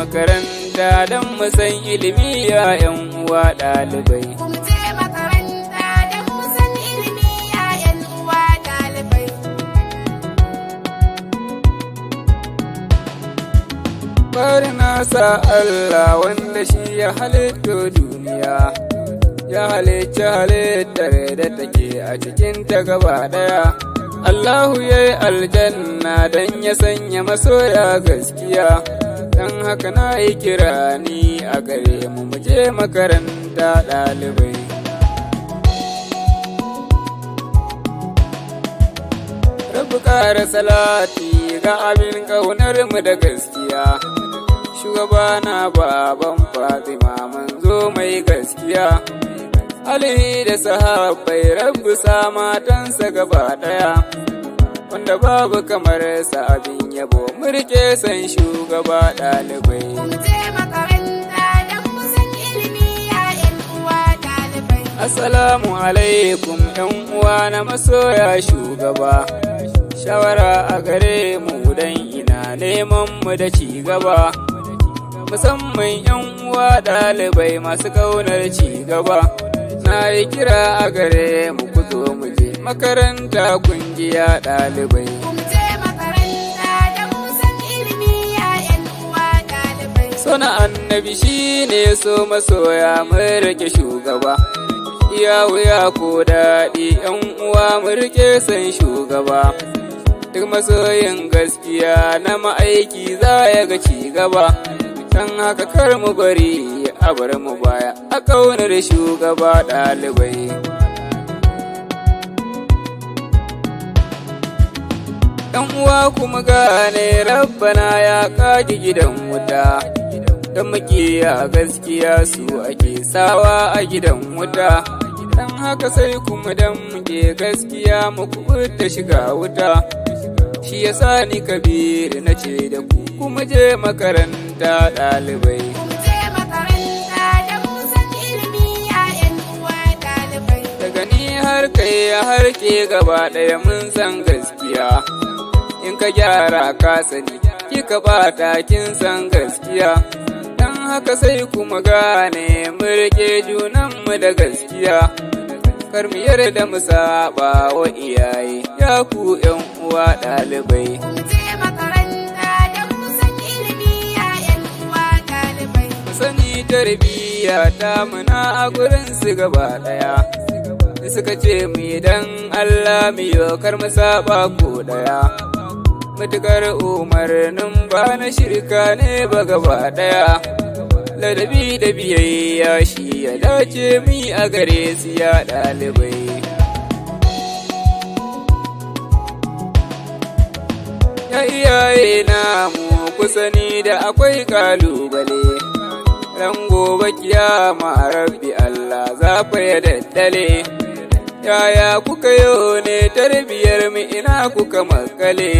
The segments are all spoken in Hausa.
makaranta don mu san ilimi ya 'yan uwa ɗalibai. Mu je makaranta don mu san ilimi ya 'yan uwa ɗalibai. Bari na sa Allah wanda shi ya halitto duniya, ya halicci halittar da take a cikinta gaba ɗaya. Allahu ya yi aljanna don ya sanya masoya gaskiya, don haka na yi kira ni a gare mu je makaranta ɗalibai. Rabu ƙara salati ga abin ƙaunar mu da gaskiya, shugabana baban Fatima manzo mai gaskiya. Alihi da sahabbai Rabbu sa matansa gaba ɗaya, wanda babu kamar sa abin yabo mu rike san shugaba ɗalibai. Mu je makaranta don mu san ilimi ya 'yan uwa ɗalibai. Assalamu alaikum 'yan uwa na masoya shugaba, shawara a gare mu dan ina neman mu da ci gaba, musamman 'yan uwa ɗalibai masu ƙaunar ci gaba. Na yi kira a gare mu ku zo mu je makaranta kungiya ɗalibai. Mu je makaranta don mu san ilimi ya 'yan uwa ɗalibai. Sona annabi shi ne so masoya mun rike shugaba, iya wuya ko daɗi 'yan uwa mu rike san shugaba. Duk masoyin gaskiya na ma'aiki za ya ga ci gaba, don haka kar mu bari a bar mu baya a ƙaunar shugaba ɗalibai. Ɗan uwa kuma gane rabbana ya ƙagi gidan wuta, don makiya gaskiya su ake sawa a gidan wuta. Don haka sai kuma dan muke gaskiya mu kubuta shiga wuta. Shi yasa ni Kabiru na ce da ku kuma je makaranta ɗalibai. Mu je makaranta don mu san ilimi ya 'yan uwa ɗalibai. Daga ni har kai har ke gaba ɗaya mun san gaskiya, in ka gyara ka sani, kika ɓata kin san gaskiya. Dan haka sai kuma gane mu rike junanmu da gaskiya, kar mu yarda mu saba wa iyaye ya ku 'yan uwa ɗalibai. Mu je makaranta don mu san ilimi ya 'yan uwa ɗalibai. Mu sani tarbiyya ta muna a gurin su gaba ɗaya, suka ce mu dan Allah mu yi kar mu saba ko ɗaya. Matukar umarnin ba na shirka ne ba gaba ɗaya, ladabi da biyayya shi ya dace mi a gare su ya ɗalibai. Ya iyaye namu kusani da akwai kalubale, ran gobe kiyama rabbi Allah za fa ya daddale. Yaya kuka yau ne tarbiyar mu ina kuka makale,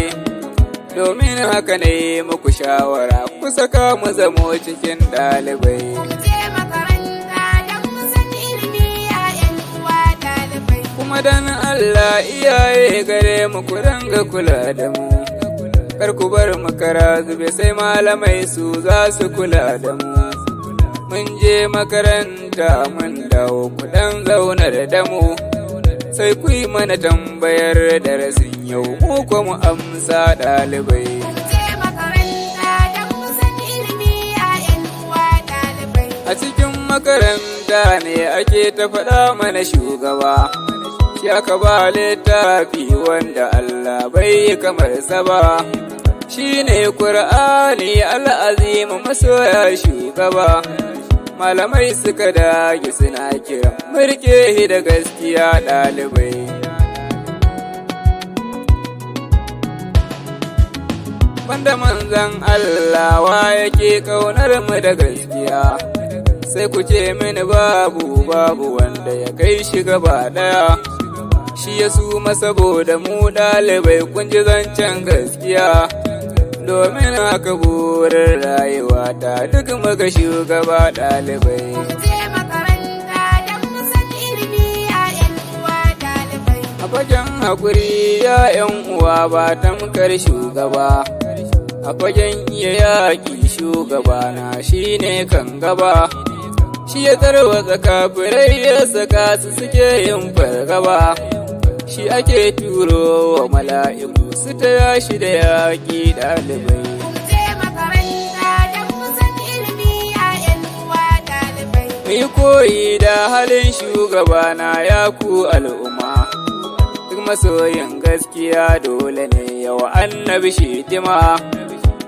domin haka ne muku shawara ku saka mu zamo cikin ɗalibai. Mu je makaranta don mu san ilimi ya 'yan uwa ɗalibai. Kuma dan Allah iyaye gare mu ku ranga kula da mu, kar ku bar makara zube sai malamai su za su kula da mu. Mun je makaranta mun dawo ku dan zaunar da mu, sai ku yi mana tambayar darasin yau mu ko mu amsa ɗalibai. Mu je makaranta don mu san ilimi ya 'yan uwa ɗalibai. A cikin makaranta ne ake ta faɗa mana shugaba, shi aka ba littafi wanda Allah bai yi kamar sa ba. Shi ne Kur'ani al'azim masoya shugaba, malamai suka dage suna kiran murke da gaskiya ɗalibai. Banda manzan Allah wa yake ƙaunar mu da gaskiya, sai ku ce mini babu wanda ya kai shi gaba ɗaya. Shi ya suma saboda mu ɗalibai kun ji zancen gaskiya, domin haka burin rayuwa ta duk muka shugaba ɗalibai. Mu je makaranta don mu san ilimi ya 'yan uwa ɗalibai. A fagen haƙuri ya 'yan uwa ba tamkar shugaba, a fagen iya yaƙi shugabana shine kan gaba, shi ya tarwatsa kafirai ya saka su suke yin fargaba, shi ake turo wa mala'iku su taya shi da yaƙi ɗalibai. Yi koyi da halin shugabana ya ku al'umma, duk masoyin gaskiya dole ne yawa annabi shitima,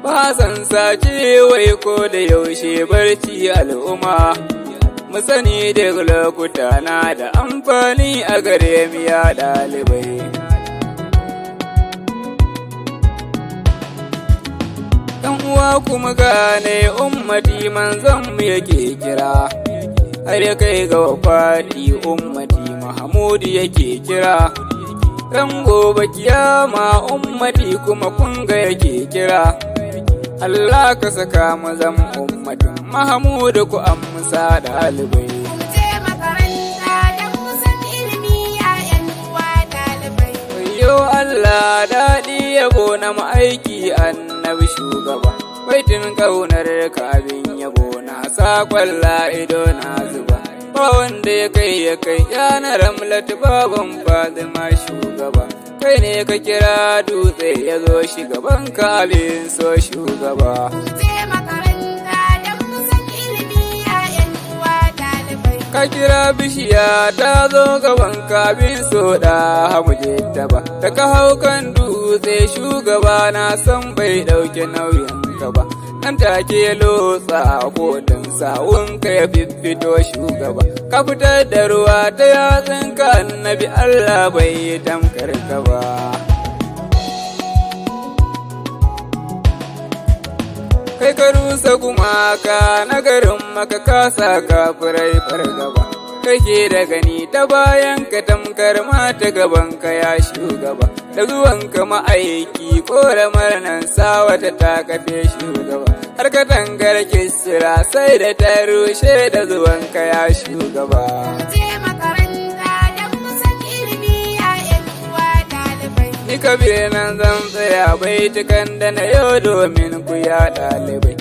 ba san sace wai ko da yaushe barci al'umma, mu sani duk lokuta na da amfani a gare mu ya ɗalibai. Ɗan uwa kuma gane ummati manzon mu yake kira, har ya kai ga wafadi ummati Mahamudu yake kira, ran gobe kiyama ummati kuma kunga yake kira, Allah ka saka mu zam ummatin Mahamudu ku amsa ɗalibai. Yo Allah daɗi yabo na ma'aiki annabi shugaba, baitin ƙaunar ka abin yabo na saƙon la'ido na zuba, ba wanda ya kai yana Ramlatu baban Fatima shugaba, kai ne ka kira dutse ya zo shugaban ka abin so shugaba. Ka kira bishiya ta zo gaban kabin so da hamuje ta ba, ta ka hau kan dutse shugaba na san bai ɗauke nauyin ka ba, nan take lotsa kodin sawun ka ya fiffito shugaba, ka fitar da ruwa ta yatsun ka annabi Allah bai yi tamkar ka ba. Kai ka rusa gumaka na garin maka kasa kafirai fargaba, kake da gani ta bayan ka tamkar mata gaban ka ya shugaba, da zuwan ka ma'aiki kore murnan sawata ta kafe shugaba, har ka tangar kisira sai da ta rushe da zuwan ka ya shugaba. Ni kabir nan zan tsaya baitukan da na yau domin ku ya ɗalibai.